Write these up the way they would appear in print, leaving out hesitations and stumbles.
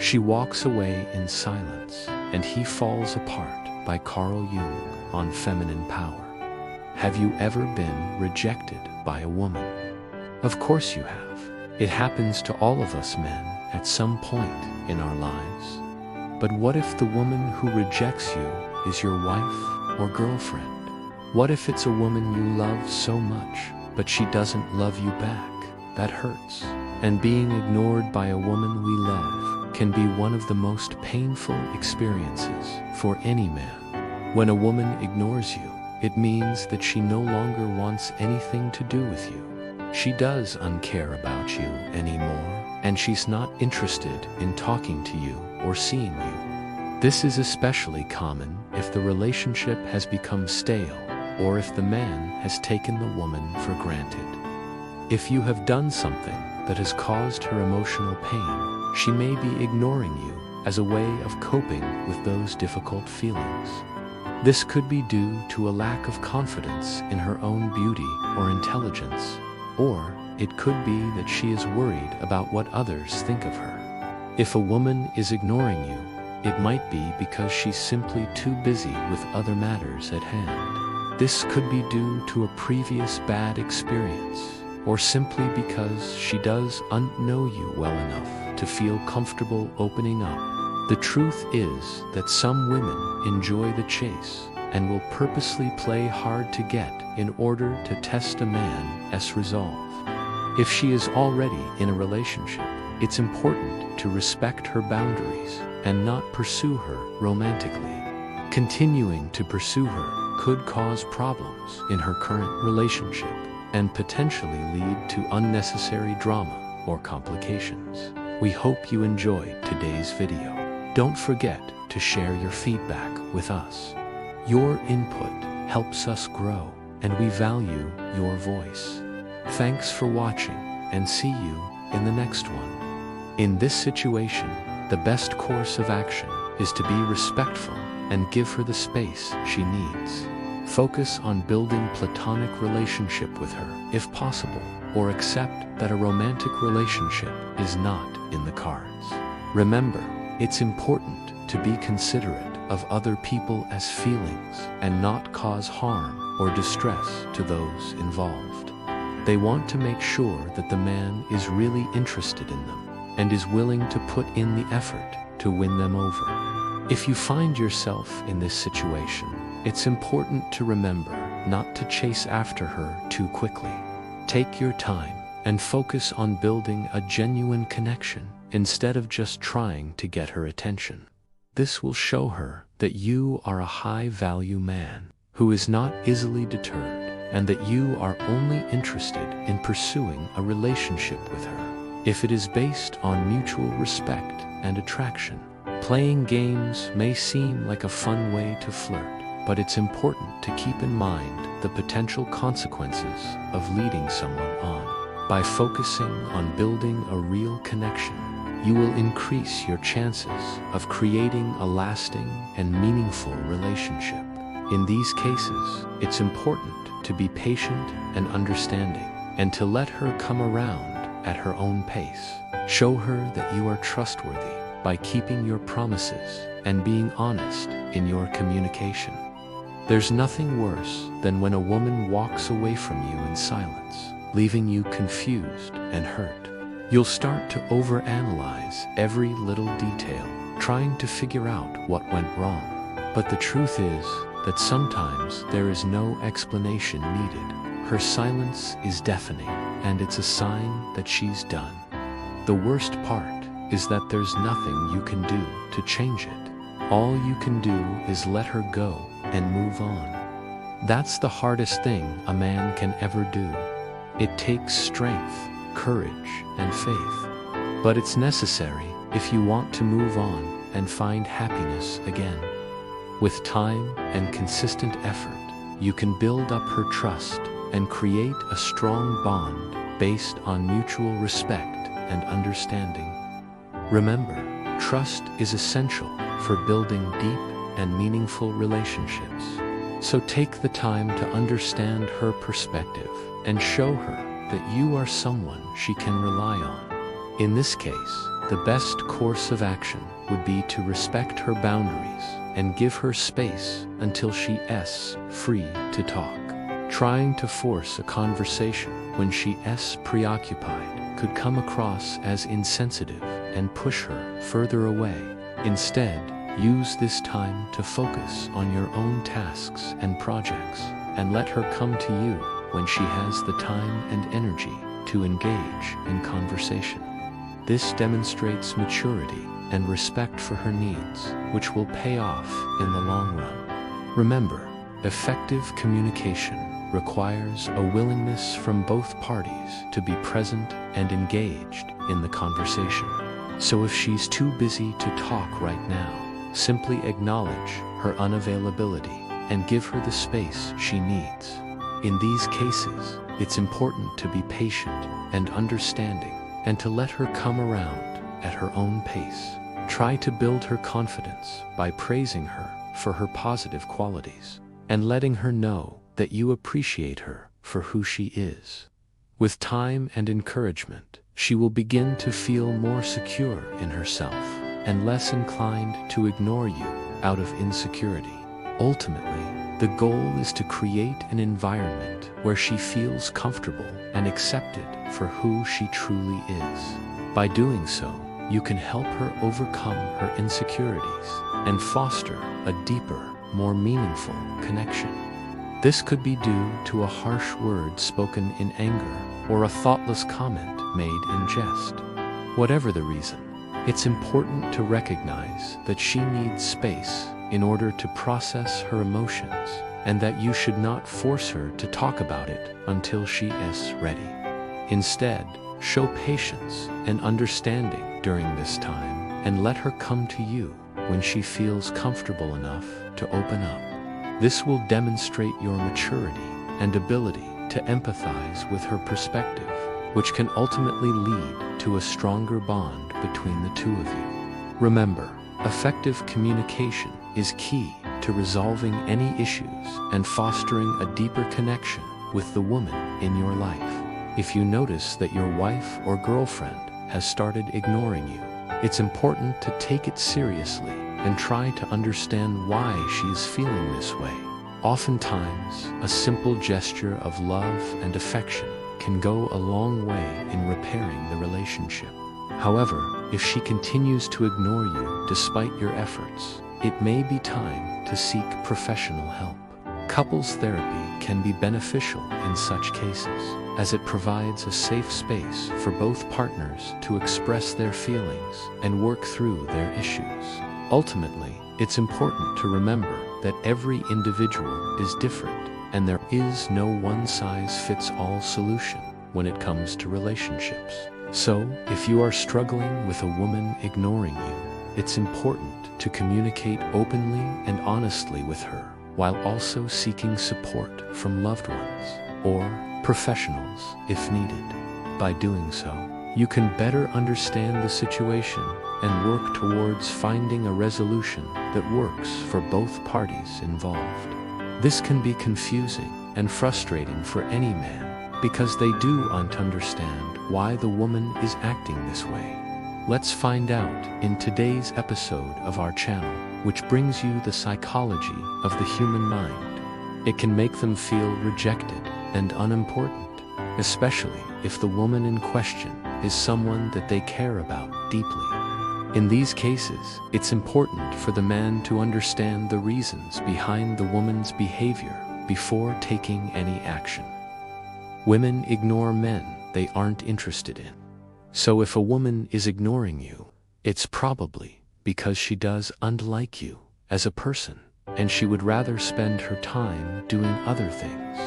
She walks away in silence, and he falls apart by Carl Jung on feminine power. Have you ever been rejected by a woman? Of course you have. It happens to all of us men at some point in our lives. But what if the woman who rejects you is your wife or girlfriend? What if it's a woman you love so much, but she doesn't love you back? That hurts. And being ignored by a woman we love can be one of the most painful experiences for any man. When a woman ignores you, it means that she no longer wants anything to do with you. She does uncare about you anymore, and she's not interested in talking to you or seeing you. This is especially common if the relationship has become stale or if the man has taken the woman for granted. If you have done something that has caused her emotional pain, she may be ignoring you as a way of coping with those difficult feelings. This could be due to a lack of confidence in her own beauty or intelligence, or it could be that she is worried about what others think of her. If a woman is ignoring you, it might be because she's simply too busy with other matters at hand. This could be due to a previous bad experience, or simply because she doesn't know you well enough to feel comfortable opening up. The truth is that some women enjoy the chase and will purposely play hard to get in order to test a man's resolve. If she is already in a relationship, it's important to respect her boundaries and not pursue her romantically. Continuing to pursue her could cause problems in her current relationship and potentially lead to unnecessary drama or complications. We hope you enjoyed today's video. Don't forget to share your feedback with us. Your input helps us grow, and we value your voice. Thanks for watching, and see you in the next one. In this situation, the best course of action is to be respectful and give her the space she needs. Focus on building platonic relationship with her, if possible, or accept that a romantic relationship is not in the cards. Remember, it's important to be considerate of other people as feelings and not cause harm or distress to those involved. They want to make sure that the man is really interested in them and is willing to put in the effort to win them over. If you find yourself in this situation, it's important to remember not to chase after her too quickly. Take your time and focus on building a genuine connection instead of just trying to get her attention. This will show her that you are a high-value man who is not easily deterred, and that you are only interested in pursuing a relationship with her if it is based on mutual respect and attraction. Playing games may seem like a fun way to flirt, but it's important to keep in mind the potential consequences of leading someone on. By focusing on building a real connection, you will increase your chances of creating a lasting and meaningful relationship. In these cases, it's important to be patient and understanding, and to let her come around at her own pace. Show her that you are trustworthy by keeping your promises and being honest in your communication. There's nothing worse than when a woman walks away from you in silence, leaving you confused and hurt. You'll start to overanalyze every little detail, trying to figure out what went wrong. But the truth is that sometimes there is no explanation needed. Her silence is deafening, and it's a sign that she's done. The worst part is that there's nothing you can do to change it. All you can do is let her go and move on. That's the hardest thing a man can ever do. It takes strength, courage, and faith. But it's necessary if you want to move on and find happiness again. With time and consistent effort, you can build up her trust and create a strong bond based on mutual respect and understanding. Remember, trust is essential for building deep and meaningful relationships. So take the time to understand her perspective and show her that you are someone she can rely on. In this case, the best course of action would be to respect her boundaries and give her space until she is free to talk. Trying to force a conversation when she is preoccupied could come across as insensitive and push her further away. Instead, use this time to focus on your own tasks and projects, and let her come to you when she has the time and energy to engage in conversation. This demonstrates maturity and respect for her needs, which will pay off in the long run. Remember, effective communication requires a willingness from both parties to be present and engaged in the conversation. So if she's too busy to talk right now, simply acknowledge her unavailability and give her the space she needs. In these cases, it's important to be patient and understanding, and to let her come around at her own pace. Try to build her confidence by praising her for her positive qualities, and letting her know that you appreciate her for who she is. With time and encouragement, she will begin to feel more secure in herself and less inclined to ignore you out of insecurity. Ultimately, the goal is to create an environment where she feels comfortable and accepted for who she truly is. By doing so, you can help her overcome her insecurities and foster a deeper, more meaningful connection. This could be due to a harsh word spoken in anger or a thoughtless comment made in jest. Whatever the reason, it's important to recognize that she needs space in order to process her emotions, and that you should not force her to talk about it until she is ready. Instead, show patience and understanding during this time, and let her come to you when she feels comfortable enough to open up. This will demonstrate your maturity and ability to empathize with her perspective, which can ultimately lead to a stronger bond between the two of you. Remember, effective communication is key to resolving any issues and fostering a deeper connection with the woman in your life. If you notice that your wife or girlfriend has started ignoring you, it's important to take it seriously and try to understand why she is feeling this way. Oftentimes, a simple gesture of love and affection can go a long way in repairing the relationship. However, if she continues to ignore you despite your efforts, it may be time to seek professional help. Couples therapy can be beneficial in such cases, as it provides a safe space for both partners to express their feelings and work through their issues. Ultimately, it's important to remember that every individual is different, and there is no one-size-fits-all solution when it comes to relationships. So, if you are struggling with a woman ignoring you, it's important to communicate openly and honestly with her, while also seeking support from loved ones or professionals if needed. By doing so, you can better understand the situation and work towards finding a resolution that works for both parties involved. This can be confusing and frustrating for any man, because they do not understand why the woman is acting this way. Let's find out in today's episode of our channel, which brings you the psychology of the human mind. It can make them feel rejected and unimportant, especially if the woman in question is someone that they care about deeply. In these cases, it's important for the man to understand the reasons behind the woman's behavior before taking any action. Women ignore men they aren't interested in. So if a woman is ignoring you, it's probably because she doesn't like you as a person, and she would rather spend her time doing other things.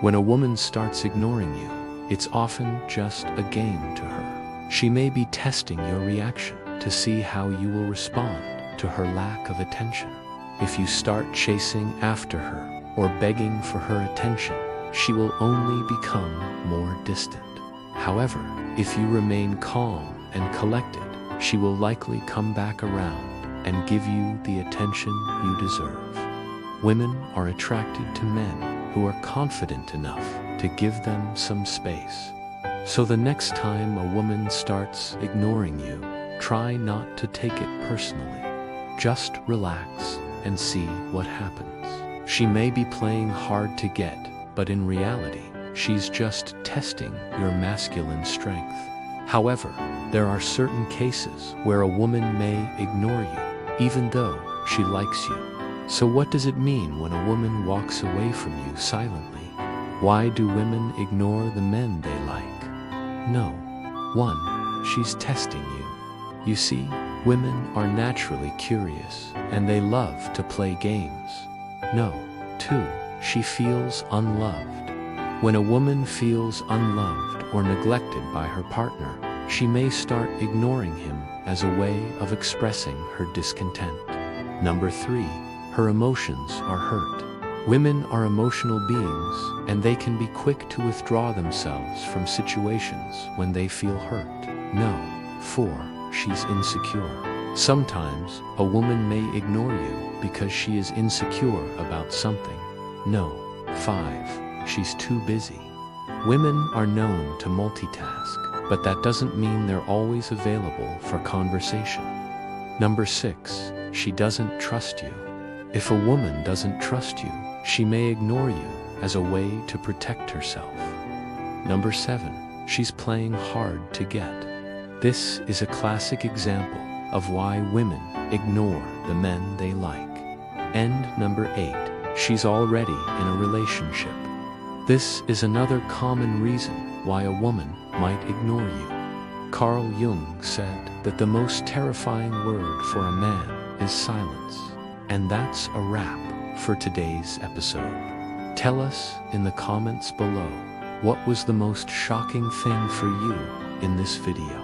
When a woman starts ignoring you, it's often just a game to her. She may be testing your reaction to see how you will respond to her lack of attention. If you start chasing after her or begging for her attention, she will only become more distant. However, if you remain calm and collected, she will likely come back around and give you the attention you deserve. Women are attracted to men who are confident enough to give them some space. So the next time a woman starts ignoring you, Try not to take it personally. Just relax and see what happens. She may be playing hard to get, but in reality, she's just testing your masculine strength. However, there are certain cases where a woman may ignore you, even though she likes you. So what does it mean when a woman walks away from you silently? Why do women ignore the men they like? No. 1. She's testing you. You see, women are naturally curious, and they love to play games. No. 2. She feels unloved. When a woman feels unloved or neglected by her partner, she may start ignoring him as a way of expressing her discontent. Number 3. Her emotions are hurt. Women are emotional beings, and they can be quick to withdraw themselves from situations when they feel hurt. No. 4. She's insecure. Sometimes, a woman may ignore you because she is insecure about something. No. 5. She's too busy. Women are known to multitask, but that doesn't mean they're always available for conversation. Number 6. She doesn't trust you. If a woman doesn't trust you, she may ignore you as a way to protect herself. Number 7. She's playing hard to get. This is a classic example of why women ignore the men they like. And number 8. She's already in a relationship. This is another common reason why a woman might ignore you. Carl Jung said that the most terrifying word for a man is silence. And that's a wrap for today's episode. Tell us in the comments below, what was the most shocking thing for you in this video?